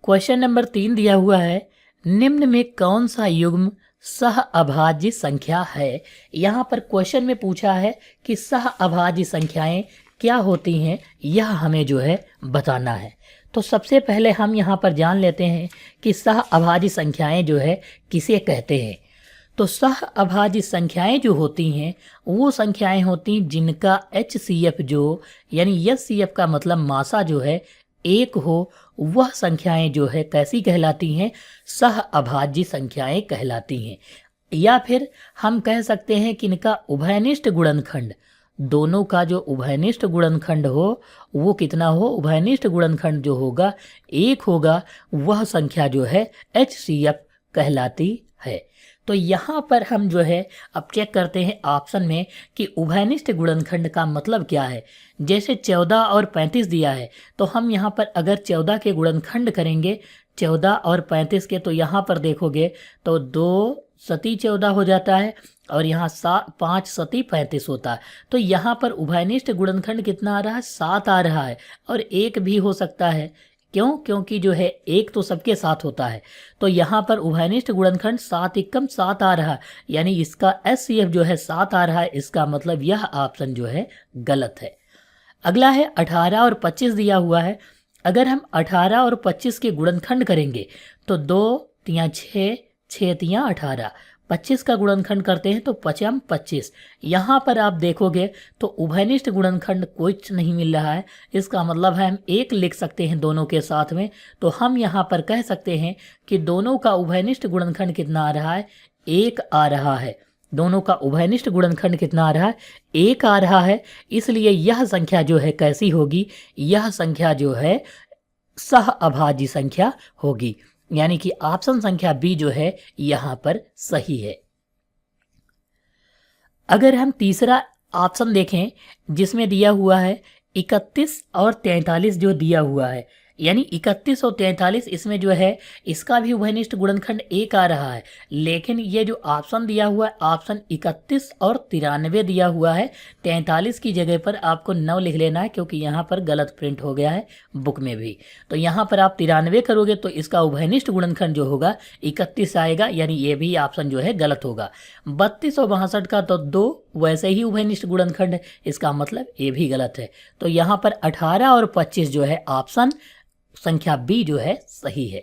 Question number 3 दिया हुआ है, निम्न में कौन सा युग्म सह अभाज्य संख्या है। यहाँ पर क्वेश्चन में पूछा है कि सह अभाज्य संख्याएं क्या होती हैं, यह हमें जो है बताना है। तो सबसे पहले हम यहाँ पर जान लेते हैं कि सह अभाज्य संख्याएं जो है किसे कहते हैं। तो सह अभाज्य संख्याएं जो होती हैं वो संख्याएं होती हैं जिनका HCF जो यानी HCF का मतलब मासा जो है एक हो, वह संख्याएं जो है कैसी कहलाती हैं, सह अभाज्य संख्याएं कहलाती हैं। या फिर हम कह सकते हैं कि इनका उभयनिष्ठ गुणनखंड, दोनों का जो उभयनिष्ठ गुणनखंड हो वो कितना हो, उभयनिष्ठ गुणनखंड जो होगा एक होगा, वह संख्या जो है HCF कहलाती है। तो यहाँ पर हम जो है अब चेक करते हैं ऑप्शन में कि उभयनिष्ठ गुणनखंड का मतलब क्या है। जैसे 14 और 35 दिया है तो हम यहाँ पर अगर 14 के गुणनखंड करेंगे 14 और 35 के, तो यहाँ पर देखोगे तो 2 सती 14 हो जाता है और यहाँ 5 सती 35 होता है। तो यहाँ पर उभयनिष्ठ गुणनखंड कितना आ रहा है, 7 आ रहा है और 1 भी हो सकता है। क्यों? क्योंकि जो है एक तो सबके साथ होता है। तो यहाँ पर उभयनिष्ठ गुणनखंड 7 एकम 7 आ रहा है, यानी इसका HCF जो है 7 आ रहा है। इसका मतलब यह ऑप्शन जो है गलत है। अगला है 18 और 25 दिया हुआ है। अगर हम 18 और 25 के गुणनखंड करेंगे तो 2 तियाँ 6, 6 तियाँ 18, 25 का गुणनखंड करते हैं तो 5 25। यहाँ पर आप देखोगे तो उभयनिष्ठ गुणनखंड कुछ नहीं मिल रहा है। इसका मतलब है हम 1 लिख सकते हैं दोनों के साथ में। तो हम यहाँ पर कह सकते हैं कि दोनों का उभयनिष्ठ गुणनखंड कितना आ रहा है, 1 आ रहा है। दोनों का उभयनिष्ठ गुणनखंड कितना आ रहा है, 1 आ रहा है। इसलिए यह संख्या जो है कैसी होगी, यह संख्या जो है सह अभाज्य संख्या होगी। यानी कि ऑप्शन संख्या बी जो है यहाँ पर सही है। अगर हम तीसरा ऑप्शन देखें जिसमें दिया हुआ है 31 और 43 जो दिया हुआ है, यानी 31 और 43 इसमें जो है इसका भी उभयनिष्ठ गुणनखंड 1 आ रहा है। लेकिन ये जो ऑप्शन दिया हुआ है ऑप्शन 31 और 93 दिया हुआ है। 43 की जगह पर आपको 9 लिख लेना है क्योंकि यहाँ पर गलत प्रिंट हो गया है बुक में भी। तो यहाँ पर आप 93 करोगे तो इसका उभयनिष्ठ गुणनखंड जो होगा 31 आएगा, यानी ये भी ऑप्शन जो है गलत होगा। 32 और 62 का तो 2 वैसे ही उभयनिष्ठ गुणनखंड है, इसका मतलब ये भी गलत है। तो यहाँ पर 18 और 25 जो है ऑप्शन संख्या बी जो है सही है।